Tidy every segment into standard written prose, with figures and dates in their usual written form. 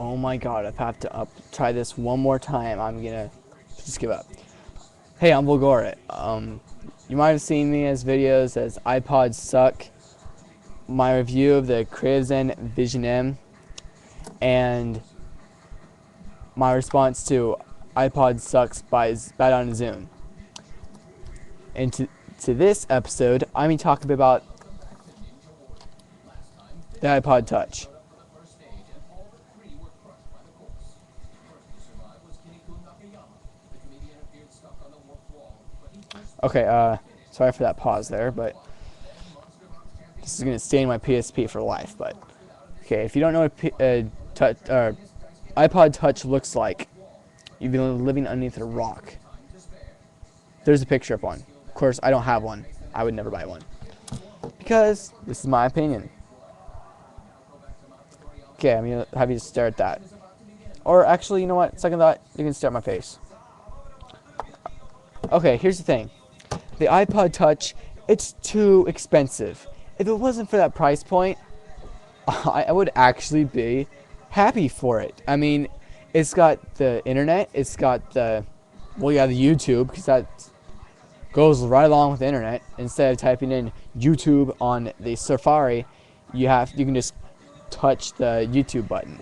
Oh my god, I have to try this one more time. I'm gonna just give up. Hey, I'm Bulgora. You might have seen me as videos as iPods suck, my review of the Creative Zen Vision M, and my response to iPod sucks by Bad on Zoom. And to this episode, I'm going to talk a bit about the iPod Touch. Okay, sorry for that pause there, but this is going to stay in my PSP for life. But okay, if you don't know what iPod Touch looks like, you've been living underneath a rock. There's a picture of one. Of course, I don't have one. I would never buy one because this is my opinion. Okay, I'm gonna have you stare at that. Or actually, you know what? Second thought, you can stare at my face. Okay, here's the thing. The iPod Touch, it's too expensive. If it wasn't for that price point, I would actually be happy for it. I mean, it's got the internet, it's got the YouTube, because that goes right along with the internet. Instead of typing in YouTube on the Safari, you can just touch the YouTube button.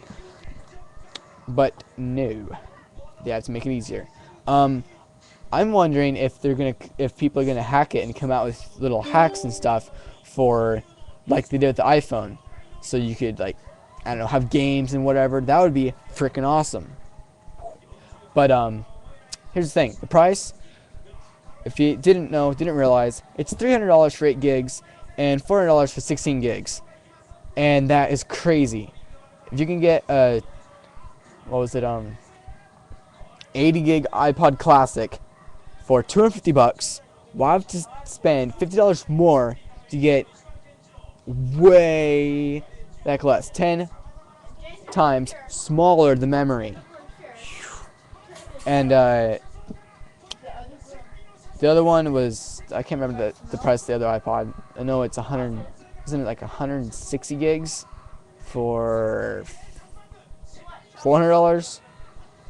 But no, they have to make it easier. I'm wondering if people are gonna hack it and come out with little hacks and stuff for, like they did with the iPhone, so you could, like, I don't know, have games and whatever. That would be freaking awesome. But here's the thing: the price. If you didn't realize, it's $300 for 8 gigs and $400 for 16 gigs, and that is crazy. If you can get a 80 gig iPod Classic for $250, why have to spend $50 more to get way that less, 10 times smaller the memory? And the other one was, I can't remember the price of the other iPod. I know it's 100, isn't it like 160 gigs for $400?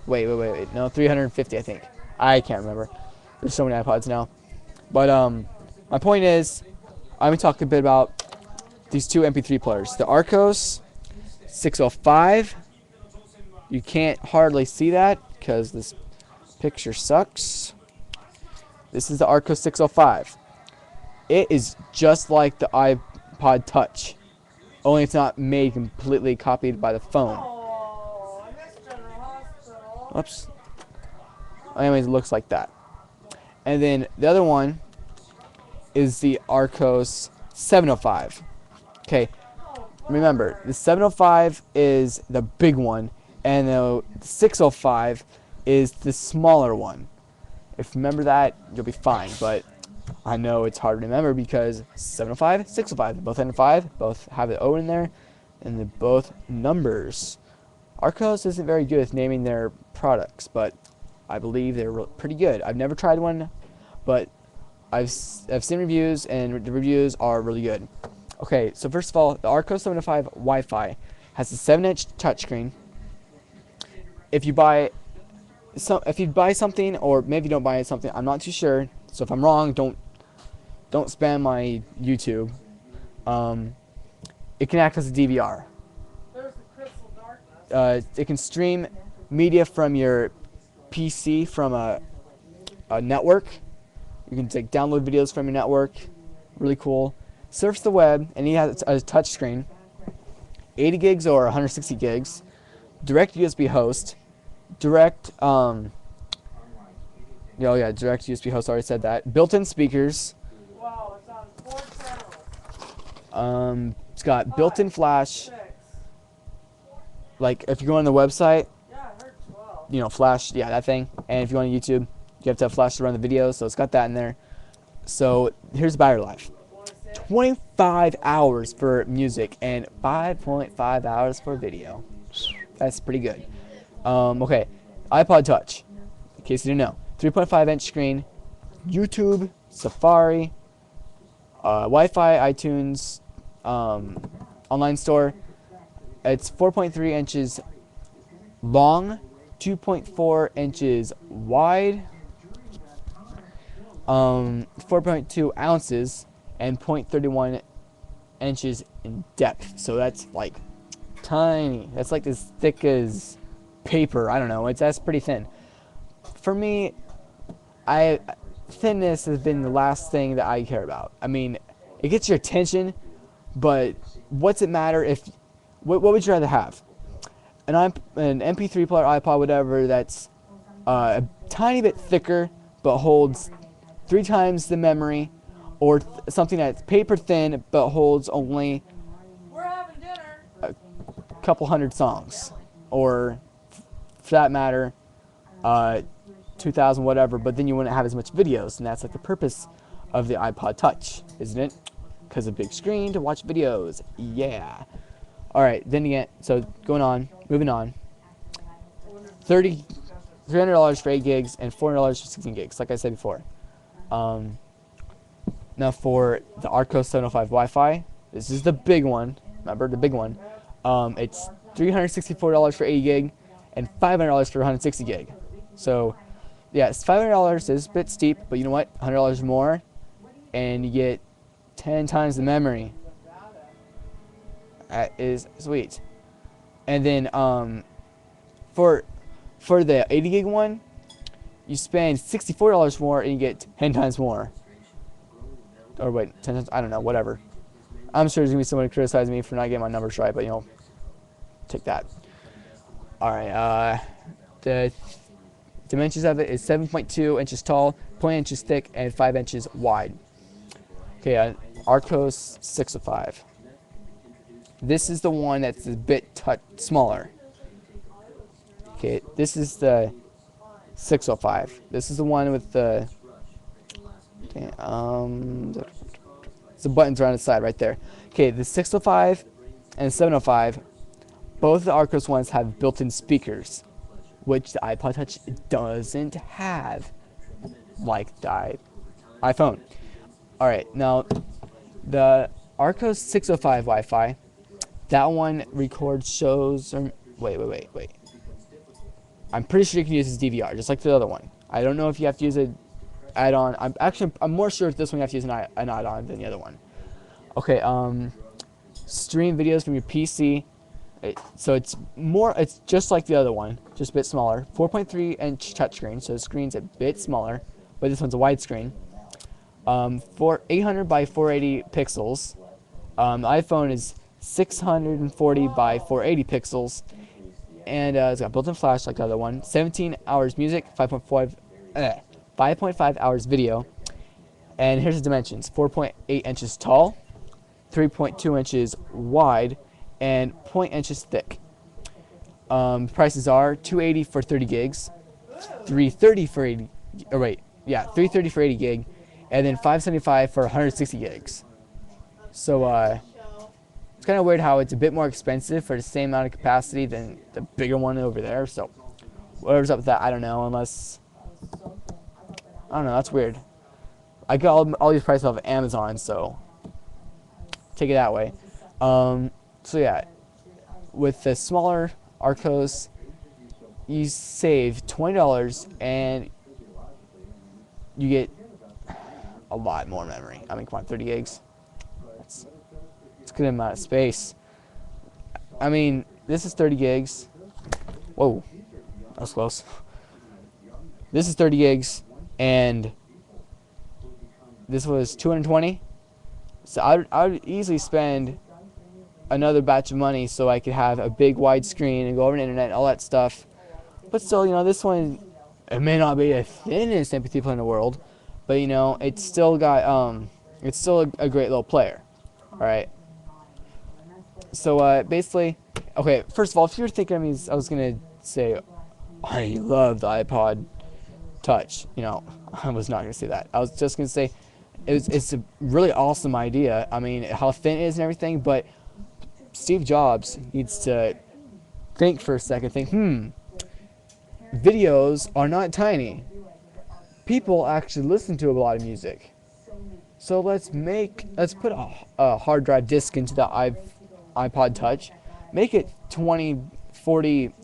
Wait, no, 350 I think. I can't remember. There's so many iPods now. But my point is, I'm going to talk a bit about these two MP3 players. The Arcos 605. You can't hardly see that because this picture sucks. This is the Arcos 605. It is just like the iPod Touch, only it's not made completely copied by the phone. Oops. Anyways, it looks like that. And then the other one is the Arcos 705. Okay, remember, the 705 is the big one, and the 605 is the smaller one. If you remember that, you'll be fine. But I know it's hard to remember because 705, 605, they both end in 5, both have the O in there, and they're both numbers. Arcos isn't very good at naming their products, but I believe they're pretty good. I've never tried one, but I've seen reviews, and the reviews are really good. Okay, so first of all, the Arcos 705 Wi-Fi has a 7-inch touchscreen. If you buy something, or maybe you don't buy something, I'm not too sure. So if I'm wrong, don't spam my YouTube. It can act as a DVR. It can stream media from your PC from a network. You can download videos from your network. Really cool. Surfs the web, and he has a touch screen. 80 gigs or 160 gigs. Direct USB host. Direct USB host. Already said that. Built-in speakers. Wow, it's on 4 channels. It's got built-in flash. Like if you go on the website, Yeah, I heard 12. Flash, that thing. And if you go on YouTube, you have to have flash to run the videos, so it's got that in there. So here's the battery life: 25 hours for music and 5.5 hours for video. That's pretty good. Okay, iPod Touch. In case you didn't know, 3.5-inch screen, YouTube, Safari, Wi-Fi, iTunes, online store. It's 4.3 inches long, 2.4 inches wide, 4.2 ounces, and 0.31 inches in depth. So that's like tiny. That's like as thick as paper. I don't know. That's pretty thin. For me, thinness has been the last thing that I care about. I mean, it gets your attention, but what's it matter if? What would you rather have? An MP3 player, iPod, whatever, that's a tiny bit thicker but holds 3 times the memory, or something that's paper thin but holds only We're having dinner. a couple hundred songs, or for that matter, 2,000 whatever. But then you wouldn't have as much videos, and that's like the purpose of the iPod Touch, isn't it? Because a big screen to watch videos. Yeah. All right. Then again, so moving on. $300 for 8 gigs and $400 for 16 gigs, like I said before. Now for the Arcos 705 Wi-Fi, this is the big one. Remember the big one? It's $364 for 80 gig and $500 for 160 gig. So, yes, $500 is a bit steep, but you know what? $100 more, and you get 10 times the memory. That is sweet. And then for the 80 gig one, you spend $64 more and you get 10 times more. Or wait, 10 times, I don't know, whatever. I'm sure there's going to be someone criticizing me for not getting my numbers right, but take that. Alright, the dimensions of it is 7.2 inches tall, 0.8 inches thick, and 5 inches wide. Okay, Arcos 605. This is the one that's a bit smaller. Okay, this is the 605. This is the one with the buttons around the side right there. Okay, the 605 and the 705, both the Arcos ones have built-in speakers, which the iPod Touch doesn't have, like the iPhone. Alright, now the Arcos 605 Wi-Fi, that one records shows, or wait. I'm pretty sure you can use this DVR, just like the other one. I don't know if you have to use an add-on. I'm more sure if this one you have to use an add-on than the other one. Okay, stream videos from your PC. So it's just like the other one, just a bit smaller. 4.3-inch touchscreen, so the screen's a bit smaller, but this one's a widescreen. 800 by 480 pixels. The iPhone is 640 by 480 pixels, and it's got built-in flash like the other one. 17 hours music, 5.5 hours video, and here's the dimensions: 4.8 inches tall, 3.2 inches wide, and 0.8 inches thick. Prices are $280 for 30 gigs, $330 for 80. Or wait, yeah, $330 for 80 gig, and then $575 for 160 gigs. So it's kind of weird how it's a bit more expensive for the same amount of capacity than the bigger one over there. So whatever's up with that, I don't know. Unless, I don't know. That's weird. I got all these prices off of Amazon, so take it that way. So yeah, with the smaller Arcos, you save $20 and you get a lot more memory. I mean, come on, 30 gigs. It's a good amount of space. I mean, this is 30 gigs. Whoa, that was close. This is 30 gigs, and this was 220. So I would easily spend another batch of money so I could have a big wide screen and go over the internet and all that stuff. But still, this one, it may not be the thinnest MP3 player in the world, but it's still got it's still a great little player. All right. So basically, okay. First of all, if you're thinking of me, I was gonna say I love the iPod Touch. I was not gonna say that. I was just gonna say it's a really awesome idea. I mean, how thin it is and everything, but Steve Jobs needs to think for a second. Videos are not tiny. People actually listen to a lot of music. So let's put a hard drive disk into the iPod Touch, make it 20, 40